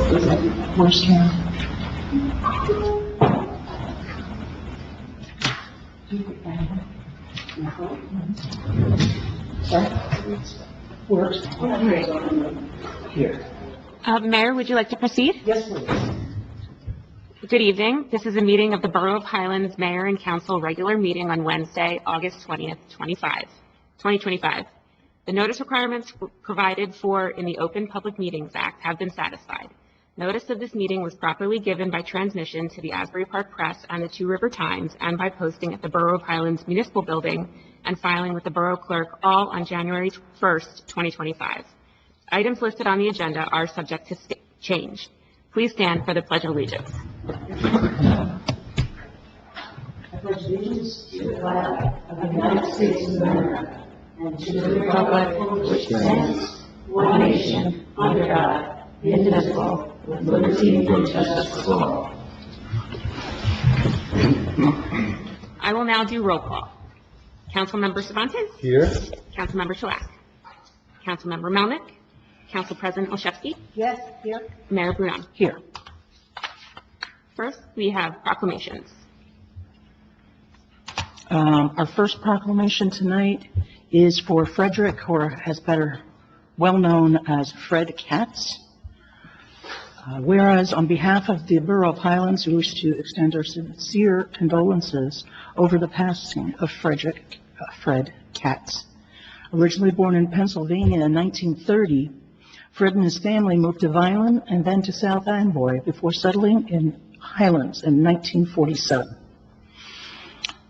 Where's Karen? Here. Mayor, would you like to proceed? Yes, please. Good evening. This is a meeting of the Borough of Highlands Mayor and Council regular meeting on Wednesday, August 20th, 2025. The notice requirements provided for in the Open Public Meetings Act have been satisfied. Notice of this meeting was properly given by transmission to the Asbury Park Press and the Two River Times and by posting at the Borough of Highlands Municipal Building and filing with the Borough Clerk all on January 1st, 2025. Items listed on the agenda are subject to change. Please stand for the Pledge of Allegiance. I pledge allegiance to the flag of the United States of America and to the republic for which it stands, one nation, under God, indivisible, with liberty and justice for all. I will now do roll call. Councilmember Cervantes? Here. Councilmember Chalak? Councilmember Melnick? Council President Olszewski? Yes, here. Mayor Bruno? Here. First, we have proclamations. Our first proclamation tonight is for Frederick, or as better well known as Fred Katz. Whereas on behalf of the Borough of Highlands, we wish to extend our sincere condolences over the passing of Fred Katz. Originally born in Pennsylvania in 1930, Fred and his family moved to Vineland and then to South Amboy before settling in Highlands in 1947.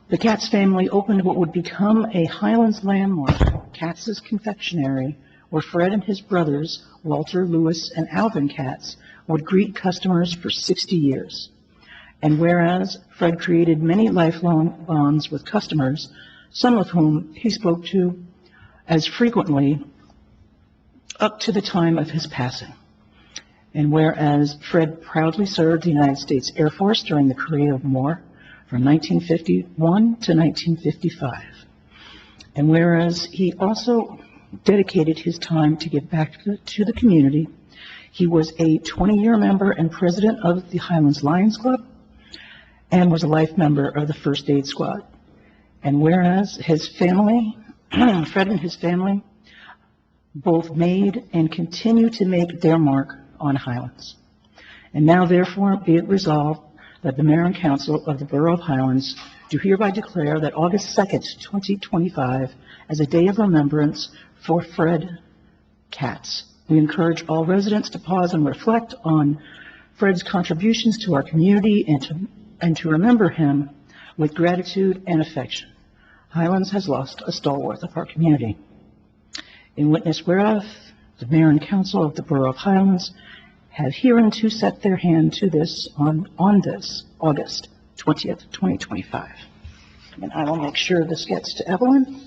The Katz family opened what would become a Highlands landmark, Katz's Confectionery, where Fred and his brothers, Walter, Lewis, and Alvin Katz, would greet customers for 60 years. And whereas Fred created many lifelong bonds with customers, some of whom he spoke to as frequently up to the time of his passing. And whereas Fred proudly served the United States Air Force during the Korean War from 1951 to 1955. And whereas he also dedicated his time to give back to the community, he was a 20-year member and president of the Highlands Lions Club and was a life member of the First Aid Squad. And whereas his family, Fred and his family, both made and continue to make their mark on Highlands. And now, therefore, be it resolved that the Mayor and Council of the Borough of Highlands do hereby declare that August 2nd, 2025, as a day of remembrance for Fred Katz. We encourage all residents to pause and reflect on Fred's contributions to our community and to remember him with gratitude and affection. Highlands has lost a stalwart of our community. In witness whereof, the Mayor and Council of the Borough of Highlands have hereunto set their hand to this on this August 20th, 2025. And I will make sure this gets to Evelyn.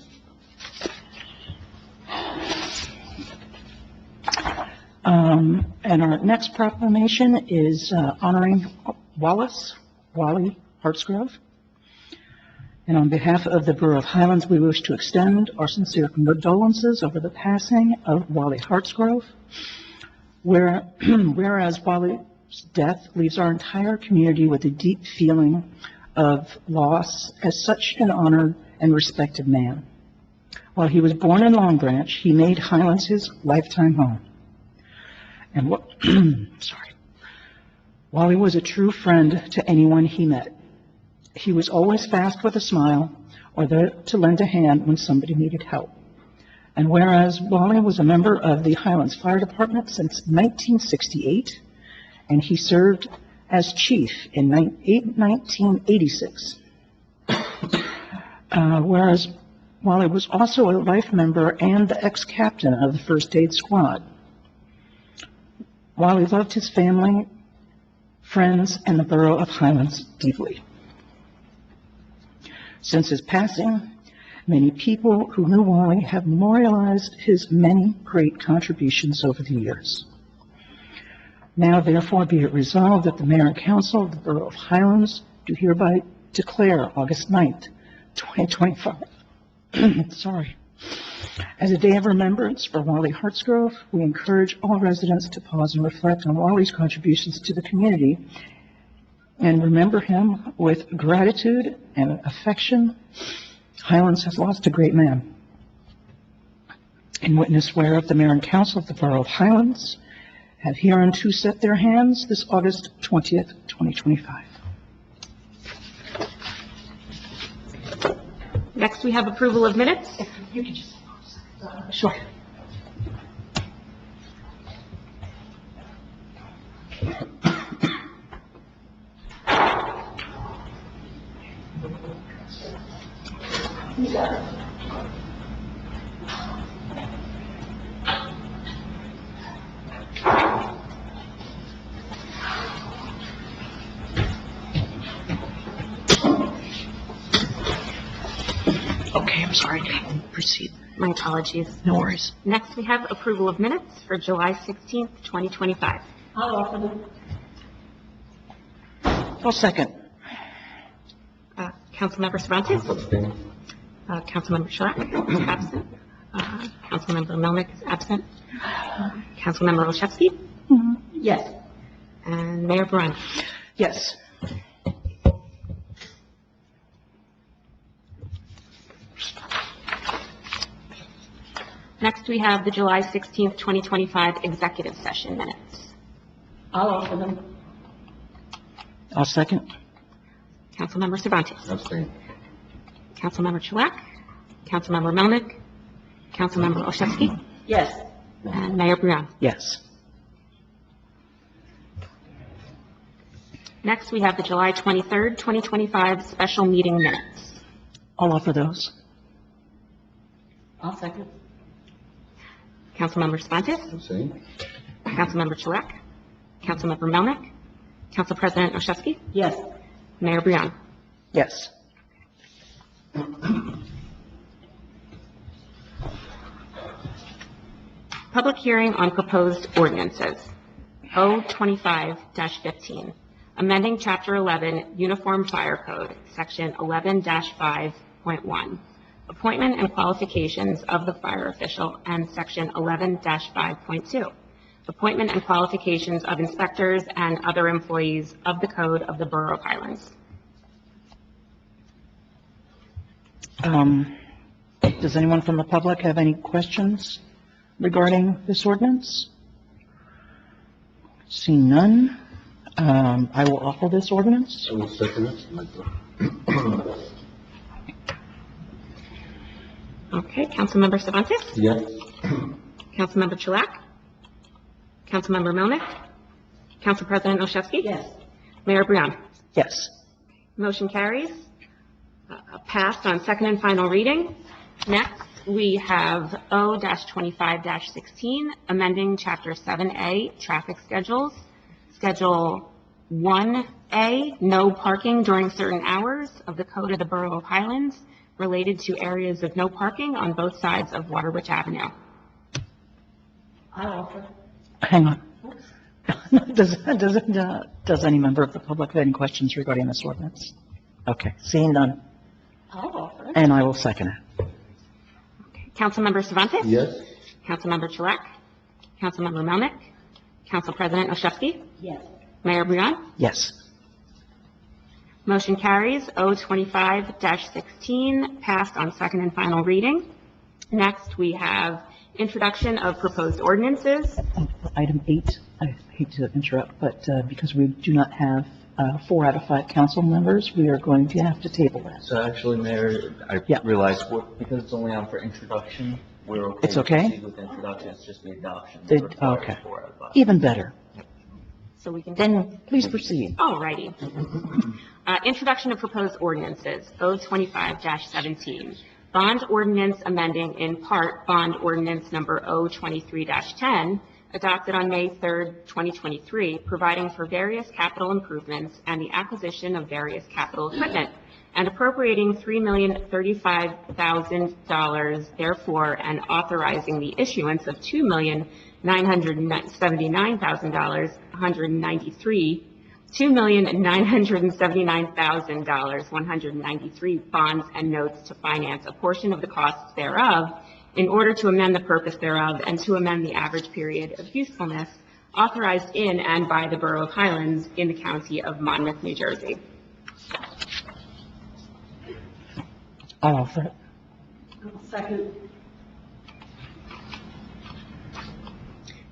And our next proclamation is honoring Wally Hartsgrove. And on behalf of the Borough of Highlands, we wish to extend our sincere condolences over the passing of Wally Hartsgrove, whereas Wally's death leaves our entire community with a deep feeling of loss as such an honored and respected man. While he was born in Long Branch, he made Highlands his lifetime home. And Wally was a true friend to anyone he met. He was always fast with a smile or there to lend a hand when somebody needed help. And whereas Wally was a member of the Highlands Fire Department since 1968, and he served as chief in 1986, whereas Wally was also a life member and the ex-captain of the First Aid Squad. Wally loved his family, friends, and the Borough of Highlands deeply. Since his passing, many people who knew Wally have memorialized his many great contributions over the years. Now, therefore, be it resolved that the Mayor and Council of the Borough of Highlands do hereby declare August 9th, 2025 As a day of remembrance for Wally Hartsgrove, we encourage all residents to pause and reflect on Wally's contributions to the community and remember him with gratitude and affection. Highlands has lost a great man. In witness whereof the mayor and council of the Borough of Highlands have hereunto set their hands this August 20th, 2025. Next, we have approval of minutes. You can just, sure. Okay, I'm sorry. Proceed. My apologies. No worries. Next, we have approval of minutes for July 16th, 2025. I'll offer them. I'll second. Councilmember Cervantes? Councilmember Schleck is absent. Councilmember Melnick is absent. Councilmember Olszewski? Yes. And Mayor Brown. Yes. Next, we have the July 16th, 2025 executive session minutes. I'll offer them. I'll second. Councilmember Cervantes. Abstain. Councilmember Chulak. Councilmember Melnick. Councilmember Olszewski. Yes. And Mayor Brown. Yes. Next, we have the July 23rd, 2025 special meeting minutes. I'll offer those. I'll second. Councilmember Cervantes. Abstain. Councilmember Chulak. Councilmember Melnick. Council President Olszewski. Yes. Mayor Brown. Yes. Public hearing on proposed ordinances. O25-15, amending Chapter 11 Uniform Fire Code, Section 11-5.1, appointment and qualifications of the fire official, and Section 11-5.2, appointment and qualifications of inspectors and other employees of the Code of the Borough of Highlands. Does anyone from the public have any questions regarding this ordinance? Seeing none, I will offer this ordinance. I will second it. Okay, Councilmember Cervantes? Yes. Councilmember Chulak? Councilmember Melnick? Council President Olszewski? Yes. Mayor Brown? Yes. Motion carries. Passed on second and final reading. Next, we have O-25-16, amending Chapter 7A, traffic schedules. Schedule 1A, no parking during certain hours of the Code of the Borough of Highlands, related to areas of no parking on both sides of Waterwich Avenue. I'll offer. Hang on. Does any member of the public have any questions regarding this ordinance? Okay, seeing none, I'll offer. and I will second it. Councilmember Cervantes? Yes. Councilmember Chulak? Councilmember Melnick? Council President Olszewski? Yes. Mayor Brown? Yes. Motion carries. O-25-16, passed on second and final reading. Next, we have introduction of proposed ordinances. Item 8, I hate to interrupt, but because we do not have 4 out of 5 council members, we are going to have to table that. So actually, Mayor, I Yeah. realized because it's only on for introduction, we're okay. It's okay? To proceed with introduction, it's just the adoption. It- that requires okay. 4 out of 5. Even better. So we can. Then please proceed. Alrighty. Introduction of proposed ordinances, O-25-17. Bond ordinance amending in part bond ordinance number O-23-10, adopted on May 3rd, 2023, providing for various capital improvements and the acquisition of various capital equipment, and appropriating $3,035,000 therefore, and authorizing the issuance of $2,979,193 bonds and notes to finance a portion of the costs thereof, in order to amend the purpose thereof and to amend the average period of usefulness authorized in and by the Borough of Highlands in the County of Monmouth, New Jersey. I'll offer it. I'll second.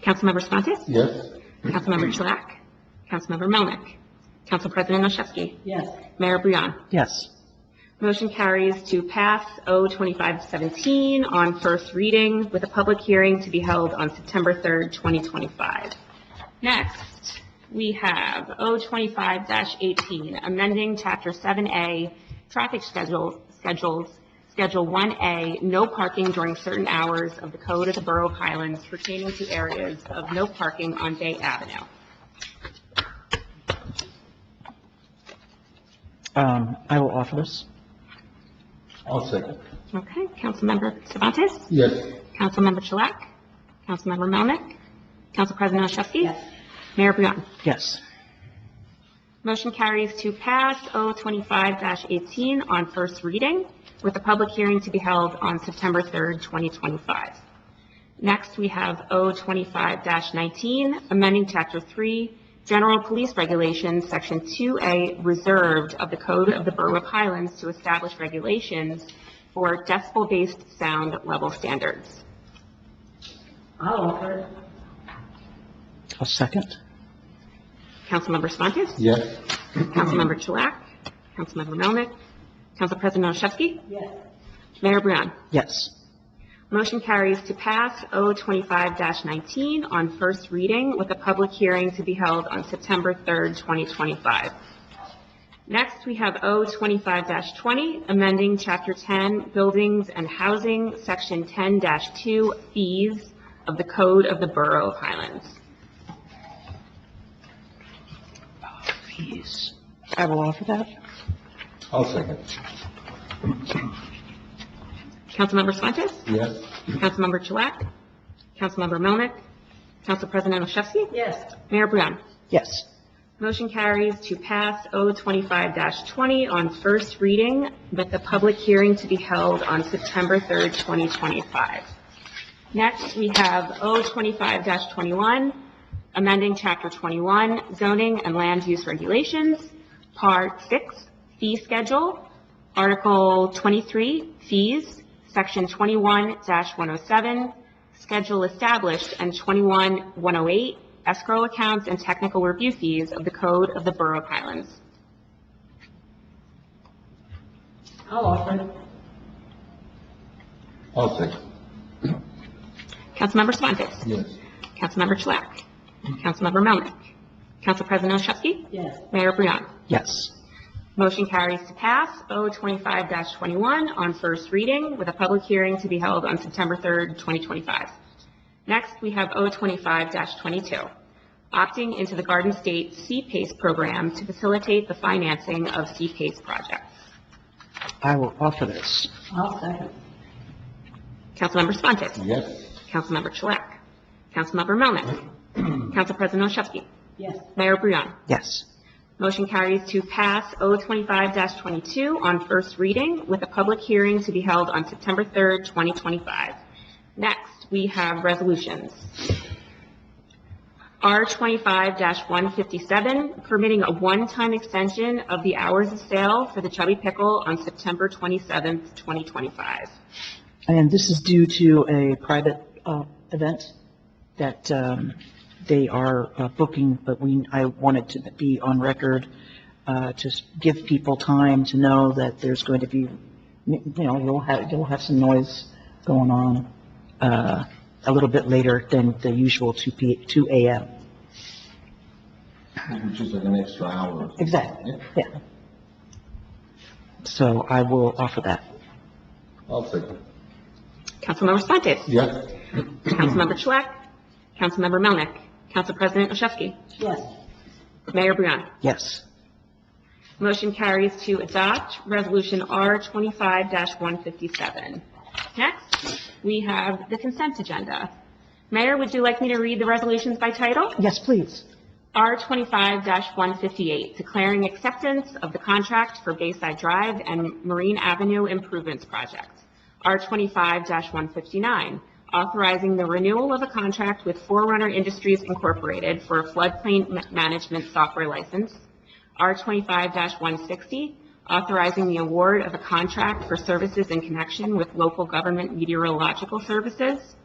Councilmember Spontes? Yes. Councilmember Chilak? Councilmember Melnick? Council President Olszewski? Yes. Mayor Brion? Yes. Motion carries to pass O-2517 on first reading with a public hearing to be held on September 3rd, 2025. Next, we have O-25-18, amending Chapter 7A, Traffic Schedules, Schedule 1A, no parking during certain hours of the Code of the Borough of Highlands pertaining to areas of no parking on Bay Avenue. I will offer this. I'll second. Okay, Councilmember Cervantes? Yes. Councilmember Chilak? Councilmember Melnick? Council President Olszewski? Yes. Mayor Brion? Yes. Motion carries to pass O-25-18 on first reading with a public hearing to be held on September 3rd, 2025. Next, we have O-25-19, amending Chapter 3, General Police Regulations, Section 2A, reserved of the Code of the Borough of Highlands to establish regulations for decibel-based sound level standards. I'll offer it. I'll second. Councilmember Spontes? Yes. Councilmember Chilak? Councilmember Melnick? Council President Olszewski? Yes. Mayor Brion? Yes. Motion carries to pass O-25-19 on first reading with a public hearing to be held on September 3rd, 2025. Next, we have O-25-20, amending Chapter 10, Buildings and Housing, Section 10-2, Fees of the Code of the Borough of Highlands. Please. I will offer that. I'll second. Councilmember Spontes? Yes. Councilmember Chilak? Councilmember Melnick? Council President Olszewski? Yes. Mayor Brion? Yes. Motion carries to pass O-25-20 on first reading with the public hearing to be held on September 3rd, 2025. Next, we have O-25-21, amending Chapter 21, Zoning and Land Use Regulations, Part 6, Fee Schedule, Article 23, Fees, Section 21-107, Schedule Established, and 21-108, Escrow Accounts and Technical Review Fees of the Code of the Borough of Highlands. I'll offer it. I'll second. Councilmember Spontes? Yes. Councilmember Chilak? Councilmember Melnick? Council President Olszewski? Yes. Mayor Brion? Yes. Motion carries to pass O-25-21 on first reading with a public hearing to be held on September 3rd, 2025. Next, we have O-25-22, opting into the Garden State CPACE program to facilitate the financing of CPACE projects. I will offer this. I'll second. Councilmember Spontes? Yes. Councilmember Chilak? Councilmember Melnick? Council President Olszewski? Yes. Mayor Brion? Yes. Motion carries to pass O-25-22 on first reading with a public hearing to be held on September 3rd, 2025. Next, we have resolutions. R-25-157, permitting a one-time extension of the hours of sale for the Chubby Pickle on September 27th, 2025. And this is due to a private event that they are booking, but I wanted to be on record to give people time to know that there's going to be, you'll have some noise going on a little bit later than the usual 2 a.m. Which is like an extra hour. Exactly, yeah. So I will offer that. I'll second. Councilmember Spontes? Yes. Councilmember Chilak? Councilmember Melnick? Council President Olszewski? Yes. Mayor Brion? Yes. Motion carries to adopt Resolution R-25-157. Next, we have the consent agenda. Mayor, would you like me to read the resolutions by title? Yes, please. R-25-158, declaring acceptance of the contract for Bayside Drive and Marine Avenue Improvements Project. R25-159, authorizing the renewal of a contract with Forerunner Industries Incorporated for a floodplain management software license. R25-160, authorizing the award of a contract for services in connection with local government meteorological services.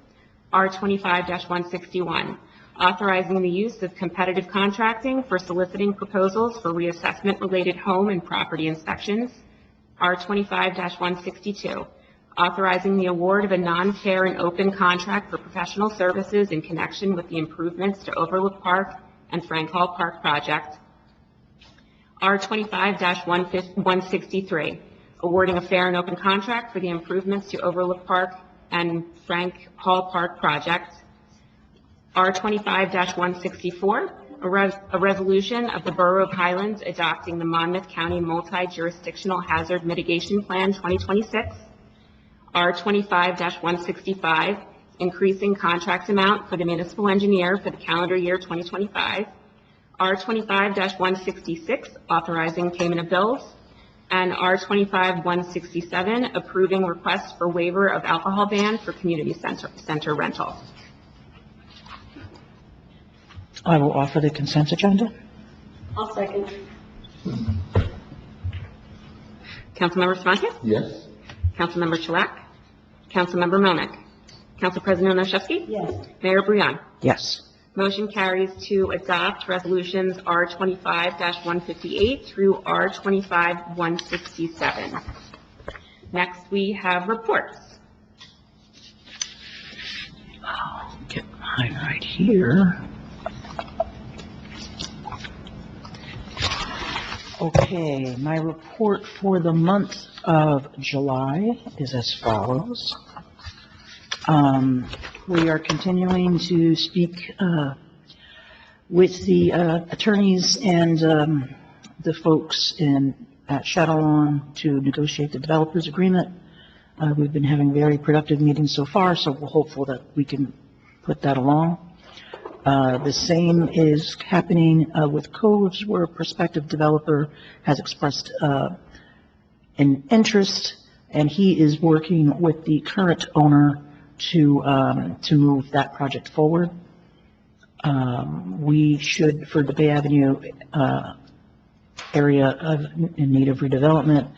R25-161, authorizing the use of competitive contracting for soliciting proposals for reassessment-related home and property inspections. R25-162, authorizing the award of a non-fair and open contract for professional services in connection with the improvements to Overlook Park and Frank Hall Park project. R25-163, awarding a fair and open contract for the improvements to Overlook Park and Frank Hall Park project. R25-164, a resolution of the Borough of Highlands adopting the Monmouth County Multi-Jurisdictional Hazard Mitigation Plan 2026. R25-165, increasing contract amount for the municipal engineer for the calendar year 2025. R25-166, authorizing payment of bills. And R25-167, approving requests for waiver of alcohol ban for community center rental. I will offer the consent agenda. I'll second. Councilmember Svanke? Yes. Councilmember Chalak? Councilmember Melnick? Council President Olszewski? Yes. Mayor Brian? Yes. Motion carries to adopt resolutions R25-158 through R25-167. Next, we have reports. I'll get mine right here. Okay, my report for the month of July is as follows. We are continuing to speak with the attorneys and the folks at Shadowlawn to negotiate the developers agreement. We've been having very productive meetings so far, so we're hopeful that we can put that along. The same is happening with Coves, where a prospective developer has expressed an interest, and he is working with the current owner to move that project forward. We should, for the Bay Avenue area in need of redevelopment,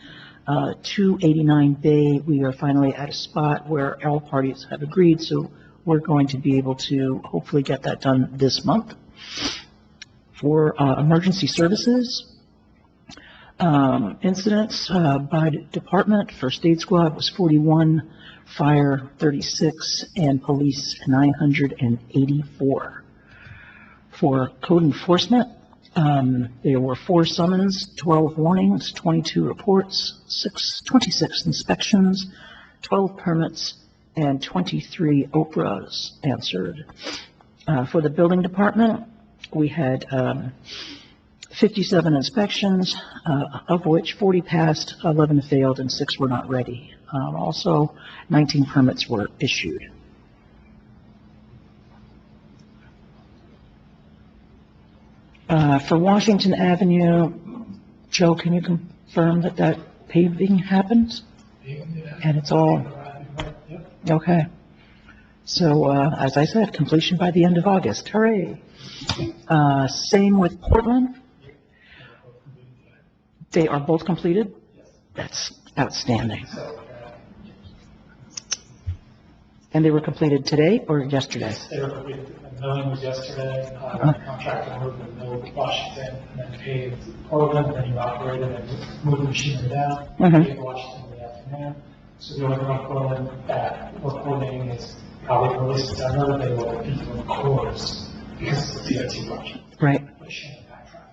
289 Bay, we are finally at a spot where all parties have agreed, so we're going to be able to hopefully get that done this month. For emergency services, incidents by department, first aid squad was 41, fire 36, and police 984. For code enforcement, there were 4 summons, 12 warnings, 22 reports, 26 inspections, 12 permits, and 23 OPRAs answered. For the building department, we had 57 inspections, of which 40 passed, 11 failed, and 6 were not ready. Also, 19 permits were issued. For Washington Avenue, Joe, can you confirm that that paving happens? And it's all, okay. So, as I said, completion by the end of August, hooray. Same with Portland. They are both completed? That's outstanding. And they were completed today or yesterday? They were completed. The milling was yesterday, the contractor moved the mill to Washington, and then paved Portland, then you operated and moved the machinery down, paved Washington in the afternoon. So the only thing on Portland that we're coordinating is probably early September, they will compete with cores because it's a DOT project. Right. Machine backtrack.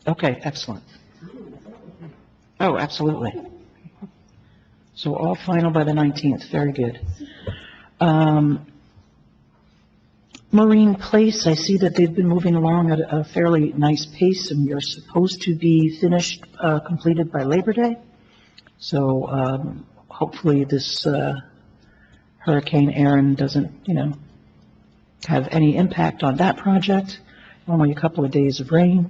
Okay, excellent. Oh, absolutely. So all final by the 19th, very good. Marine Place, I see that they've been moving along at a fairly nice pace, and you're supposed to be finished, completed by Labor Day. So hopefully this Hurricane Erin doesn't, have any impact on that project. Only a couple of days of rain.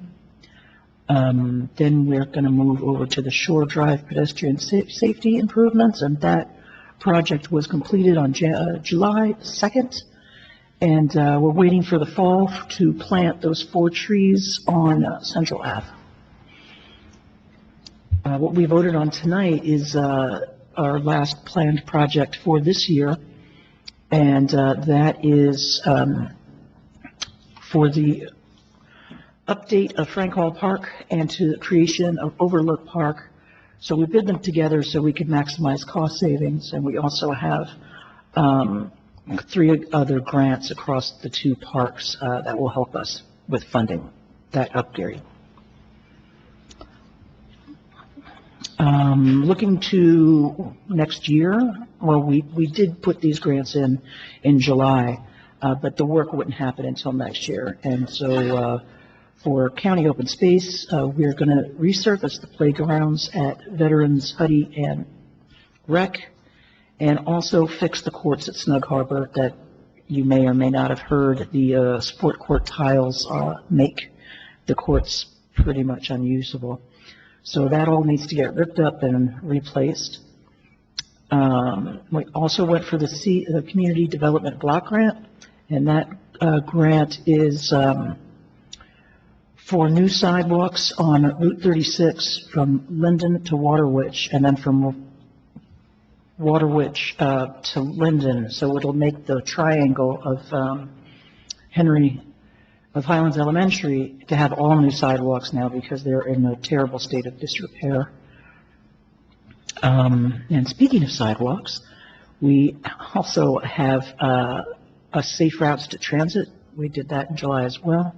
Then we're going to move over to the Shore Drive pedestrian safety improvements, and that project was completed on July 2nd, and we're waiting for the fall to plant those 4 trees on Central Ave. What we voted on tonight is our last planned project for this year, and that is for the update of Frank Hall Park and to the creation of Overlook Park. So we bid them together so we could maximize cost savings, and we also have 3 other grants across the 2 parks that will help us with funding that upgrade. Looking to next year, well, we did put these grants in July, but the work wouldn't happen until next year. And so for county open space, we're going to resurface the playgrounds at Veterans Huddy and Rec, and also fix the courts at Snug Harbor that you may or may not have heard. The sport court tiles make the courts pretty much unusable. So that all needs to get ripped up and replaced. We also went for the Community Development Block Grant, and that grant is for new sidewalks on Route 36 from Linden to Waterwitch, and then from Waterwitch to Linden. So it'll make the triangle of Highlands Elementary to have all new sidewalks now because they're in a terrible state of disrepair. And speaking of sidewalks, we also have a safe routes to transit. We did that in July as well.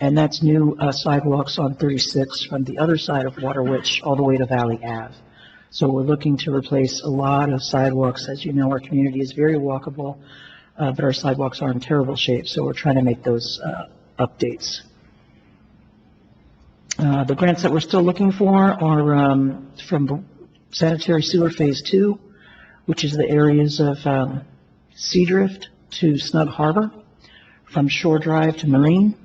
And that's new sidewalks on 36 from the other side of Waterwitch all the way to Valley Ave. So we're looking to replace a lot of sidewalks. As you know, our community is very walkable, but our sidewalks are in terrible shape. So we're trying to make those updates. The grants that we're still looking for are from the Sanitary Sewer Phase 2, which is the areas of Seadrift to Snug Harbor, from Shore Drive to Marine.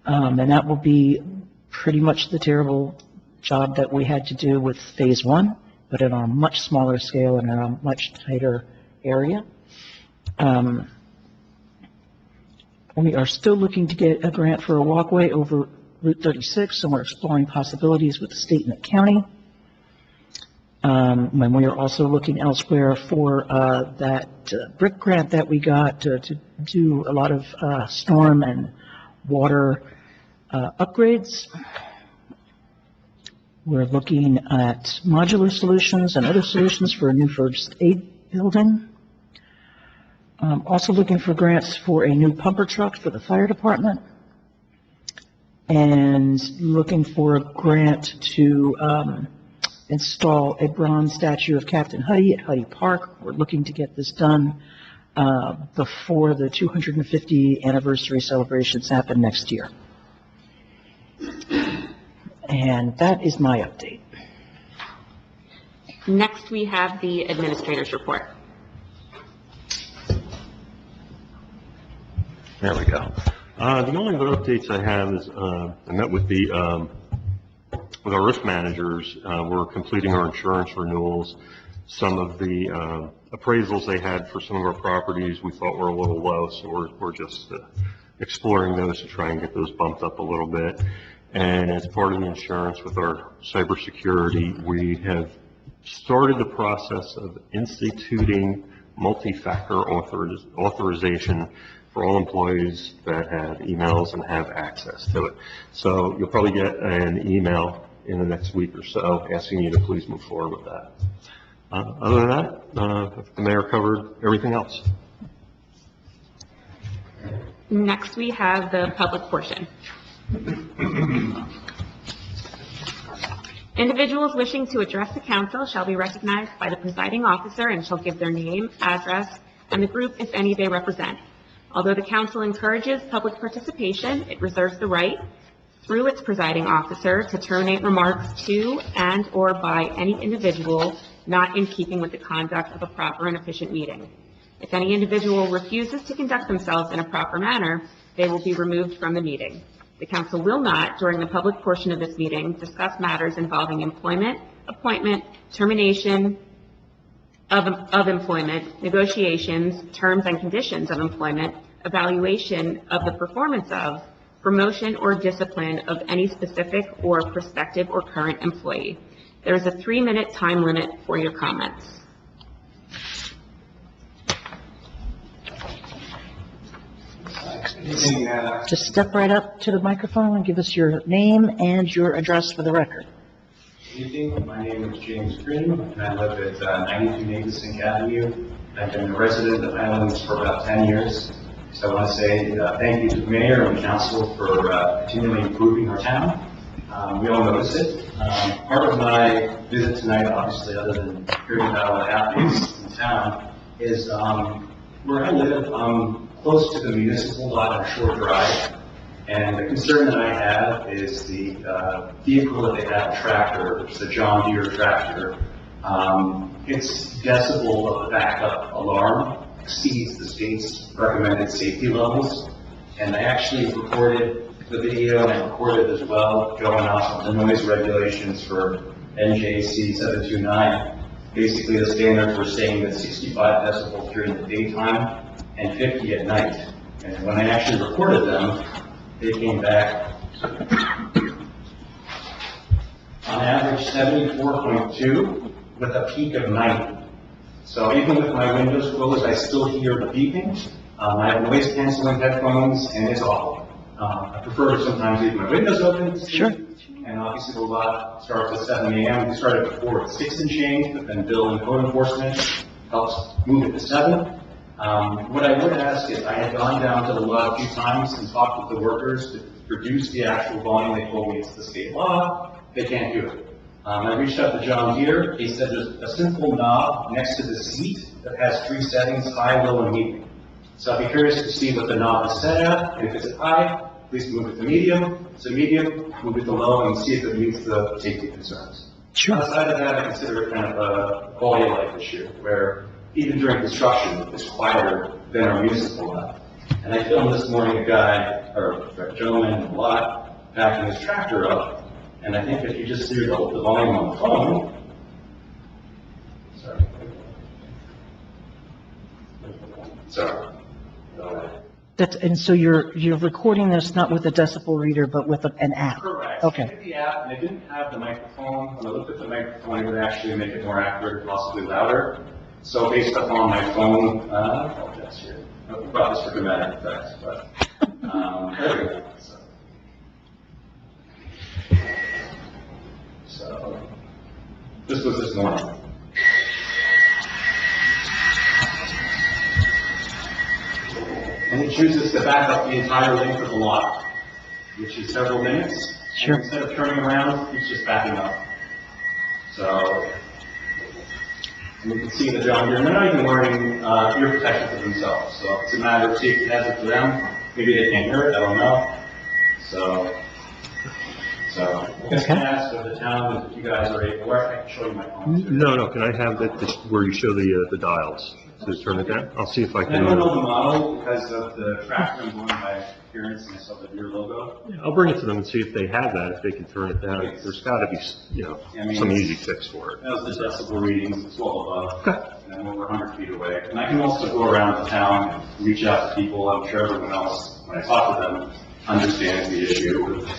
And that will be pretty much the terrible job that we had to do with Phase 1, but on a much smaller scale and in a much tighter area. We are still looking to get a grant for a walkway over Route 36, and we're exploring possibilities with the state and the county. And we are also looking elsewhere for that brick grant that we got to do a lot of storm and water upgrades. We're looking at modular solutions and other solutions for a new first aid building. Also looking for grants for a new pumper truck for the fire department, and looking for a grant to install a bronze statue of Captain Huddy at Huddy Park. We're looking to get this done before the 250th anniversary celebrations happen next year. And that is my update. Next, we have the administrator's report. There we go. The only other updates I have is I met with our risk managers. We're completing our insurance renewals. Some of the appraisals they had for some of our properties we thought were a little low, so we're just exploring those to try and get those bumped up a little bit. And as part of the insurance with our cybersecurity, we have started the process of instituting multi-factor authorization for all employees that have emails and have access to it. So you'll probably get an email in the next week or so asking you to please move forward with that. Other than that, the mayor covered everything else. Next, we have the public portion. Individuals wishing to address the council shall be recognized by the presiding officer and shall give their name, address, and the group, if any, they represent. Although the council encourages public participation, it reserves the right, through its presiding officer, to terminate remarks to and/or by any individual not in keeping with the conduct of a proper and efficient meeting. If any individual refuses to conduct themselves in a proper manner, they will be removed from the meeting. The council will not, during the public portion of this meeting, discuss matters involving employment, appointment, termination, of employment, negotiations, terms and conditions of employment, evaluation of the performance of, promotion or discipline of any specific or prospective or current employee. There is a 3-minute time limit for your comments. Just step right up to the microphone and give us your name and your address for the record. Good evening, my name is James Green, and I live at 92 Navesink Avenue. I've been a resident of Highlands for about 10 years. So I want to say thank you to the mayor and council for continually improving our town. We all notice it. Part of my visit tonight, obviously, other than hearing about what happens in town, is where I live, close to the municipal lot on Shore Drive. And the concern that I have is the vehicle that they have, a tractor, which is a John Deere tractor. Its decibel of the backup alarm exceeds the state's recommended safety levels. And I actually recorded the video, and I recorded as well going off of the noise regulations for NJC 729. Basically, the standards were saying that 65 decibels during the daytime and 50 at night. And when I actually recorded them, they came back on average 74.2 with a peak of 90. So even with my windows closed, I still hear the beeping. I have noise canceling headphones, and it's awful. I prefer to sometimes leave my windows open. Sure. And obviously the lot starts at 7 a.m. We started before at 6 and change, but then Bill and code enforcement helps move it to 7. What I would ask is, I had gone down to the lot a few times and talked with the workers to reduce the actual volume. They told me it's the state law, they can't do it. I reached out to John Deere. He said there's a simple knob next to the seat that has 3 settings, high, low, and medium. So I'd be curious to see what the knob is set at, and if it's at high, please move it to medium. If it's a medium, move it to low, and see if it meets the safety concerns. Sure. Outside of that, I consider it kind of a quality of life issue, where even during construction, it's quieter than our municipal lot. And I filmed this morning a guy, or a gentleman in the lot, backing his tractor up, and I think if you just hear the volume on the phone, sorry. And so you're recording this not with a decibel reader, but with an app? Correct. Okay. I did the app, and I didn't have the microphone. When I looked at the microphone, it would actually make it more accurate, possibly louder. So based upon my phone, I apologize here. I brought this for dramatic effect, but, there we go. So, this was this morning. And it chooses to back up the entire length of the lot, which is several minutes. Sure. And instead of turning around, it's just backing up. So, and you can see the John Deere, they're not even wearing ear protection for themselves. So it's a matter of safety hazard for them. Maybe they can't hear it, I don't know. So I guess can I ask of the town if you guys are able, or I can show you my phone. too. No, can I have that, where you show the dials to turn it down? I'll see if I And I can. don't know the model because of the tractor I'm going by appearance, and I saw the Deere logo. I'll bring it to them and see if they have that, if they can turn it down. There's gotta be, some easy fix for it. That was the decibel readings, it's well above, and I'm over 100 feet away. And I can also go around the town and reach out to people. I'm sure everyone else, when I talk to them, understands the issue with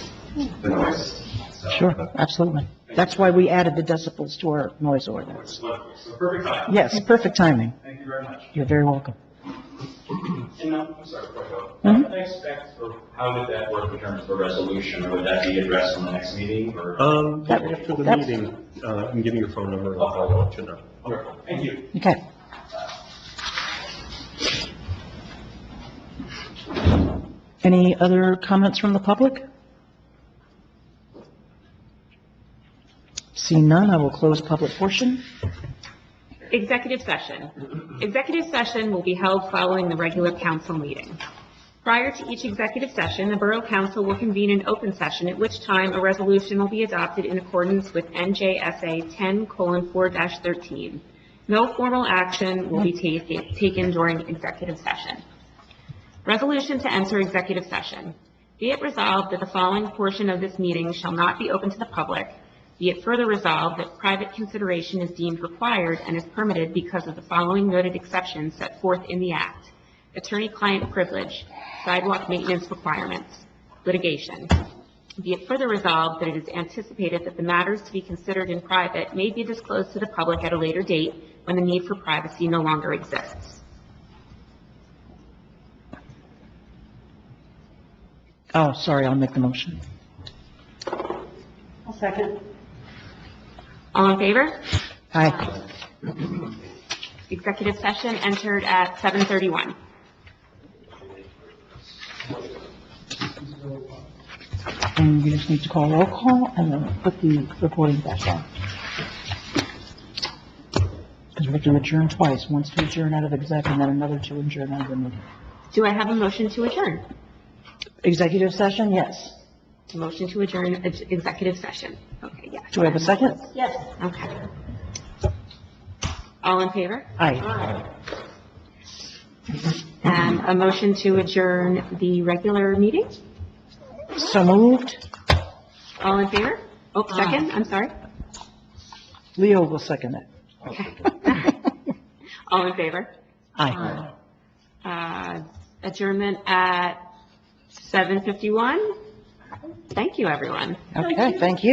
the noise. So, Sure, absolutely. That's why we added the decibels to our noise ordinance. It's wonderful. So perfect time. Yes, perfect timing. Thank you very much. You're very welcome. And I'm sorry, before I go, Mhm. what can I expect, or how would that work in terms of a resolution, or would that be addressed in the next meeting, or? After the meeting, you can give me your phone number and I'll let you know. Wonderful. Thank you. Okay. Any other comments from the public? Seeing none, I will close public portion. Executive session. Executive session will be held following the regular council meeting. Prior to each executive session, the Borough Council will convene an open session, at which time a resolution will be adopted in accordance with NJSA 10:4-13. No formal action will be taken during executive session. Resolution to enter executive session. Be it resolved that the following portion of this meeting shall not be open to the public. Be it further resolved that private consideration is deemed required and is permitted because of the following noted exceptions set forth in the Act: attorney-client privilege, sidewalk maintenance requirements, litigation. Be it further resolved that it is anticipated that the matters to be considered in private may be disclosed to the public at a later date when the need for privacy no longer exists. Oh, sorry, I'll make the motion. I'll second. All in favor? Aye. Executive session entered at 7:31. And you just need to call roll call and then put the recording back on. Because we have to adjourn twice, once to adjourn out of exec and then another to adjourn out of the meeting. Do I have a motion to adjourn? Executive session, yes. Motion to adjourn executive session. Okay, yes. Do we have a second? Yes. Okay. All in favor? Aye. Aye. And a motion to adjourn the regular meeting? So moved. All in favor? Oh, second, I'm sorry. Leo will second it. Okay. All in favor? Aye. Adjournment at 7:51. Thank you, everyone. Okay, thank you.